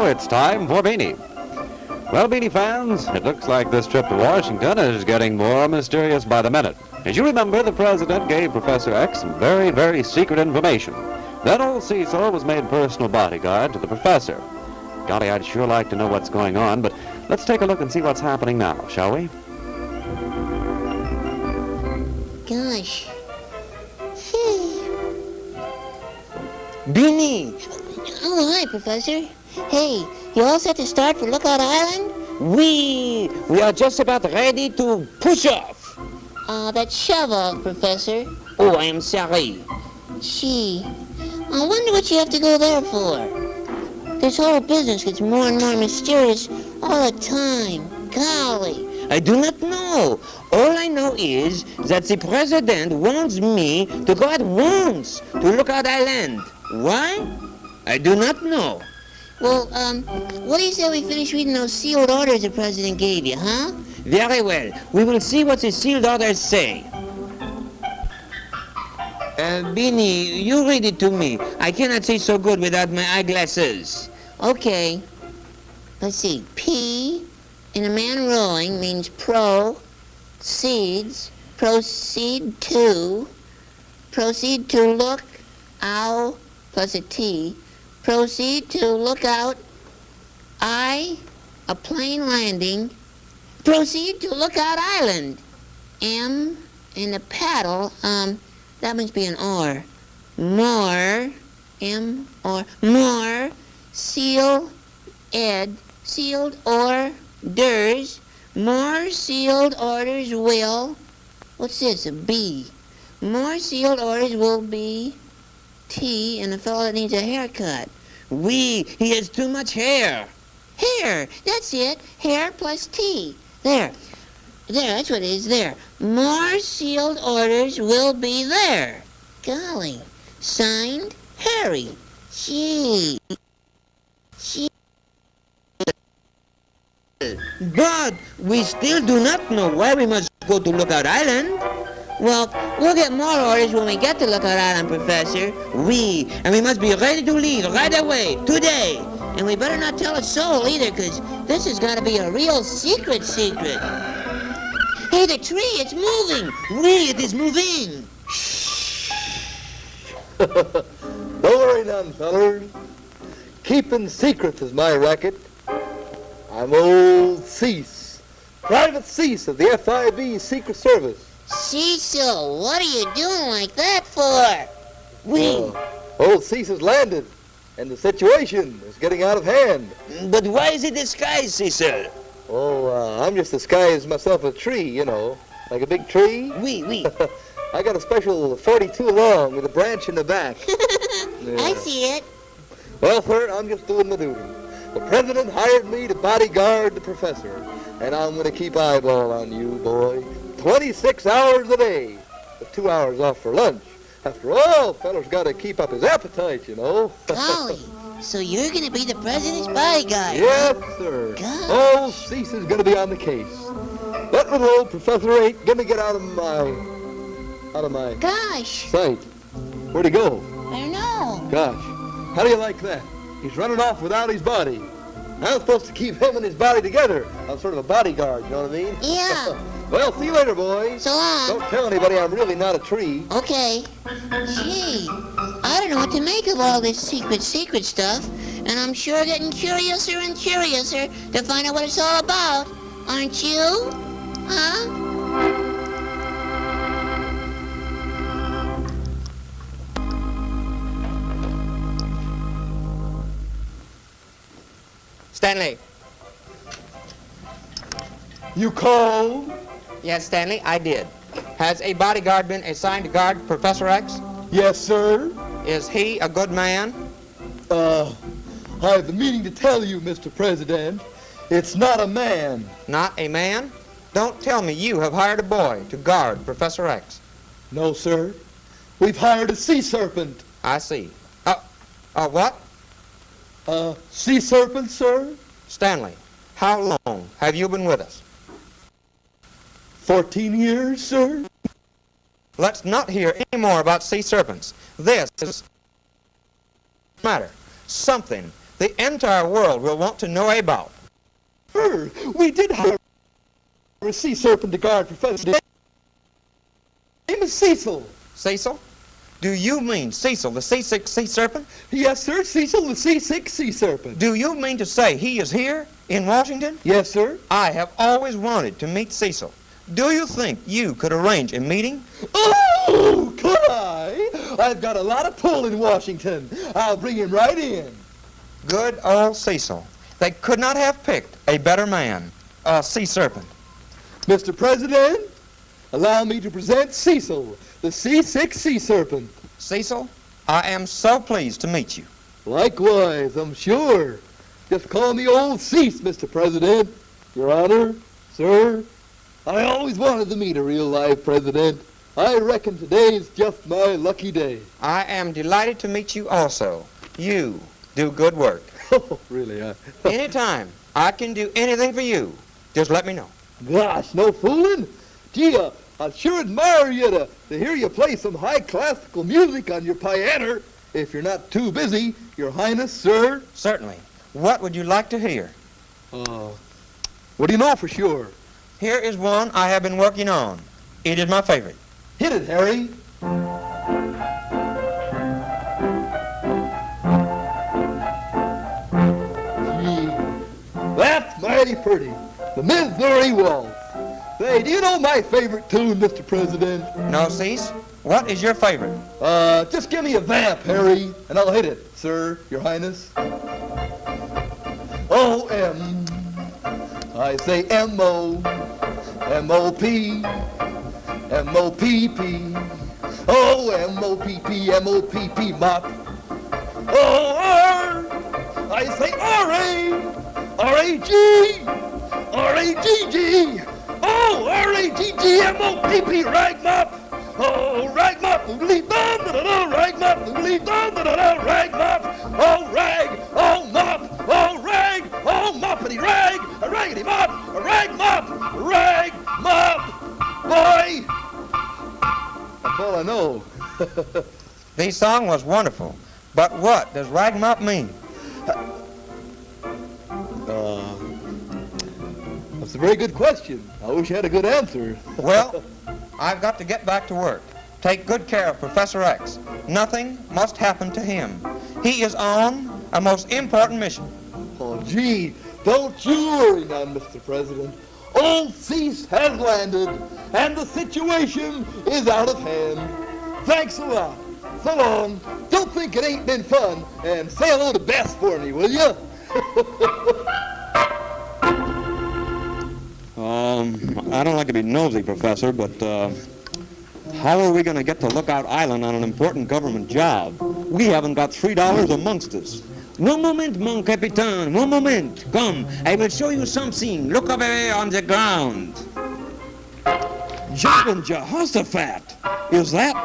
it's time for Beany. Well, Beany fans, it looks like this trip to Washington is getting more mysterious by the minute. As you remember, the president gave Professor X some very, very secret information. Then old Cecil was made personal bodyguard to the professor. Golly, I'd sure like to know what's going on, but let's take a look and see what's happening now, shall we? Gosh. Beany! Oh, hi, Professor. Hey, you all set to start for Lookout Island? We are just about ready to push off. That shovel, Professor. Oh, I am sorry. Gee, I wonder what you have to go there for. This whole business gets more and more mysterious all the time. Golly. I do not know. All I know is that the president wants me to go at once to Lookout Island. Why? I do not know. Well, what do you say we finish reading those sealed orders the president gave you, huh? Very well. We will see what the sealed orders say. Beany, you read it to me. I cannot see so good without my eyeglasses. Okay. Let's see. P in a man rowing means proceed to look out plus a T. Proceed to look out. I, a plane landing. Proceed to Lookout Island. M in a paddle. That must be an oar. More. M or more. Sealed orders. More sealed orders will. What's this? A B. More sealed orders will be T, and a fellow that needs a haircut. He has too much hair. Hair, that's it. Hair plus T. There, that's what it is, there. More sealed orders will be there. Golly. Signed, Harry. Gee. But we still do not know why we must go to Lookout Island. Well, we'll get more orders when we get to Lookout Island, Professor. And we must be ready to leave right away, today. And we better not tell a soul either, because this has got to be a real secret. Hey, the tree, it's moving. It is moving. Don't worry none, fellers. Keeping secrets is my racket. I'm old Cease, Private Cease of the FIB Secret Service. Cecil, what are you doing like that for? Old Cease has landed, and the situation is getting out of hand. But why is it disguised, Cecil? I'm just disguised myself a tree, you know, like a big tree. Oui. I got a special 42 long with a branch in the back. I see it. Well, sir, I'm just doing my duty. The president hired me to bodyguard the professor, and I'm going to keep eyeball on you, boy. 26 hours a day, with 2 hours off for lunch. After all, feller's got to keep up his appetite, you know. Golly, so you're going to be the president's bodyguard? Yes, sir. Gosh. Old Cease is going to be on the case. That little old professor ain't going to get out of my Gosh. sight. Where'd he go? I don't know. Gosh, how do you like that? He's running off without his body. I'm supposed to keep him and his body together. I'm sort of a bodyguard, you know what I mean? Yeah. Well, see you later, boys. So long. Don't tell anybody I'm really not a tree. Okay. Gee, I don't know what to make of all this secret stuff, and I'm sure getting curiouser and curiouser to find out what it's all about. Aren't you? Huh? Stanley. You called? Yes, Stanley, I did. Has a bodyguard been assigned to guard Professor X? Yes, sir. Is he a good man? I have the meaning to tell you, Mr. President. It's not a man. Not a man? Don't tell me you have hired a boy to guard Professor X. No, sir. We've hired a sea serpent. I see. What? Sea serpent, sir? Stanley, how long have you been with us? 14 years, sir. Let's not hear any more about sea serpents. This is matter. Something the entire world will want to know about. We did hire a sea serpent to guard Professor. His name is Cecil. Cecil? Do you mean Cecil, the C6 sea serpent? Yes, sir, Cecil, the C6 sea serpent. Do you mean to say he is here in Washington? Yes, sir. I have always wanted to meet Cecil. Do you think you could arrange a meeting? Oh, could I? I've got a lot of pull in Washington. I'll bring him right in. Good old Cecil. They could not have picked a better man, a sea serpent. Mr. President, allow me to present Cecil, the C6 sea serpent. Cecil, I am so pleased to meet you. Likewise, I'm sure. Just call me old Cease, Mr. President. Your Honor, sir, I always wanted to meet a real-life president. I reckon today's just my lucky day. I am delighted to meet you also. You do good work. Oh, really? Anytime I can do anything for you, just let me know. Gosh, no fooling. Gee, I'd sure admire you to hear you play some high classical music on your piano, if you're not too busy, Your Highness, sir. Certainly. What would you like to hear? What do you know for sure? Here is one I have been working on. It is my favorite. Hit it, Harry. Gee, that's mighty pretty. The Missouri Waltz. Say, do you know my favorite tune, Mr. President? No, Cease? What is your favorite? Just give me a vamp, Harry, and I'll hit it, sir, Your Highness. O-M, I say M-O, M-O-P, M-O-P-P, oh, M-O-P-P, M-O-P-P, mop. O-R, I say R-A, R-A-G, R-A-G-G, oh, R-A-G-G, M-O-P-P, rag mop. Oh, rag mop, doodly dum, da da da, rag mop, doodly dum, da da da, rag mop. Oh, rag, oh, mop, oh, rag, oh, moppity rag, a raggedy mop, a rag mop, rag mop, boy. That's all I know. The song was wonderful, but what does rag mop mean? That's a very good question. I wish I had a good answer. Well, I've got to get back to work. Take good care of Professor X. Nothing must happen to him. He is on a most important mission. Oh, gee, don't you worry now, Mr. President. Old Cease has landed, and the situation is out of hand. Thanks a lot. So long. Don't think it ain't been fun, and say hello to Bess for me, will you? I don't like to be nosy, Professor, but how are we going to get to Lookout Island on an important government job? We haven't got $3 amongst us. One moment, mon capitaine, one moment. Come, I will show you something. Look over there on the ground. Jumping Jehoshaphat! Is that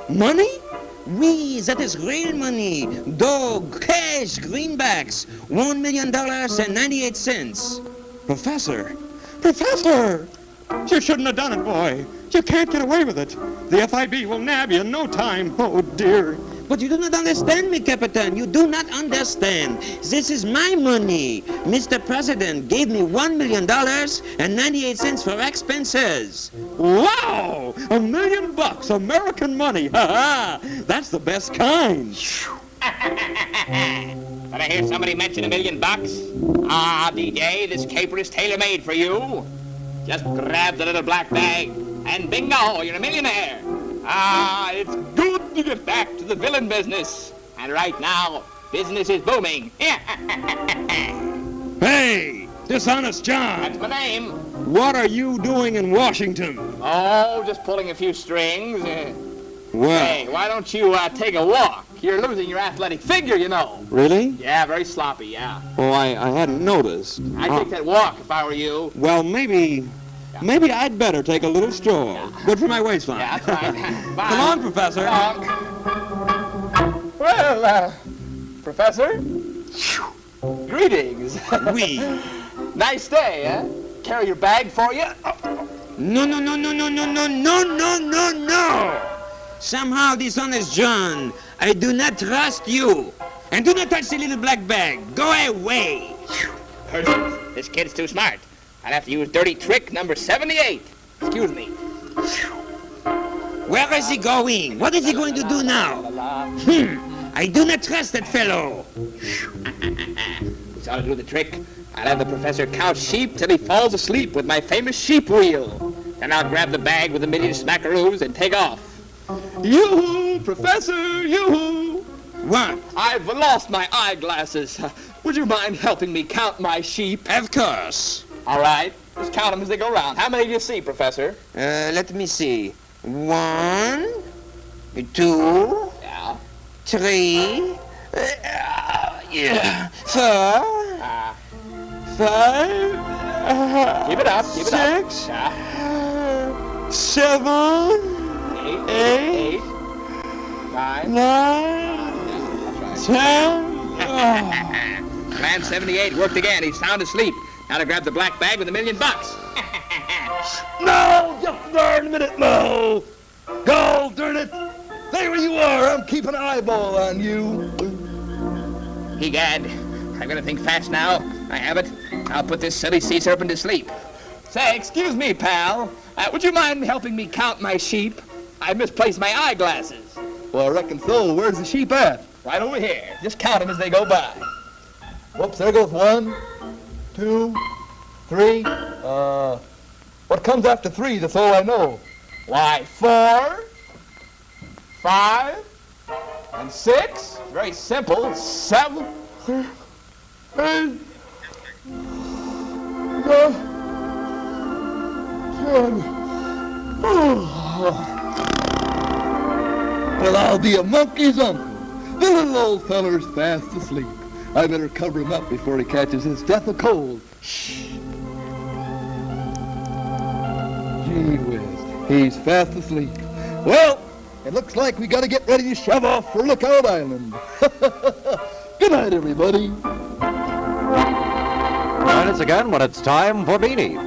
money? Oui, that is real money. Dog, cash, greenbacks. $1 million and 98 cents. Professor! Professor! You shouldn't have done it, boy. You can't get away with it. The FIB will nab you in no time. Oh, dear. But you do not understand me, Captain. You do not understand. This is my money. Mr. President gave me $1 million and 98 cents for expenses. Wow! $1 million, American money. Ha ha! That's the best kind. Did I hear somebody mention $1 million? Ah, DJ, this caper is tailor-made for you. Just grab the little black bag, and bingo, you're a millionaire. Ah, it's good to get back to the villain business. And right now, business is booming. Hey, Dishonest John. That's my name. What are you doing in Washington? Oh, just pulling a few strings. Well, Hey, why don't you take a walk? You're losing your athletic figure, you know. really? Yeah, very sloppy, yeah. Oh, I hadn't noticed. I'd take that walk if I were you. Well, maybe I'd better take a little stroll. Good for my waistline. Yeah, that's right. Bye. Come on, Professor. Well, Professor, greetings. Oui. Nice day, eh? Carry your bag for you? No. Somehow, dishonest John, I do not trust you. And do not touch the little black bag. Go away. Persons, this kid's too smart. I'll have to use dirty trick number 78. Excuse me. Where is he going? What is he going to do now? I do not trust that fellow. So I'll do the trick. I'll have the professor count sheep till he falls asleep with my famous sheep wheel. Then I'll grab the bag with a million smackaroos and take off. Yoo-hoo, Professor, yoo-hoo! What? I've lost my eyeglasses. Would you mind helping me count my sheep? Of course. All right. Just count them as they go round. How many do you see, Professor? Let me see. 1, 2, Yeah. 3, Yeah. 4, 5, Keep it up. Keep it up. 6, Yeah. 7, 8, 9. 9, That's 10. right. Plan 78 worked again. He's sound asleep. Now to grab the black bag with $1 million. No, just darn a minute, no. Go, darn it. There you are. I'm keeping an eyeball on you. Egad, I'm gonna think fast now. I have it. I'll put this silly sea serpent to sleep. Say, excuse me, pal. Would you mind helping me count my sheep? I misplaced my eyeglasses. Well, I reckon so. Where's the sheep at? Right over here. Just count them as they go by. Whoops, there goes 1, 2, 3. What comes after 3? That's all I know. Why, 4, 5, and 6. Very simple. 7. 8, 9, 10. Well, I'll be a monkey's uncle. The little old feller's fast asleep. I better cover him up before he catches his death of cold. Shh. Gee whiz, he's fast asleep. Well, it looks like we gotta get ready to shove off for Lookout Island. Good night, everybody. Join us again when it's time for Beany.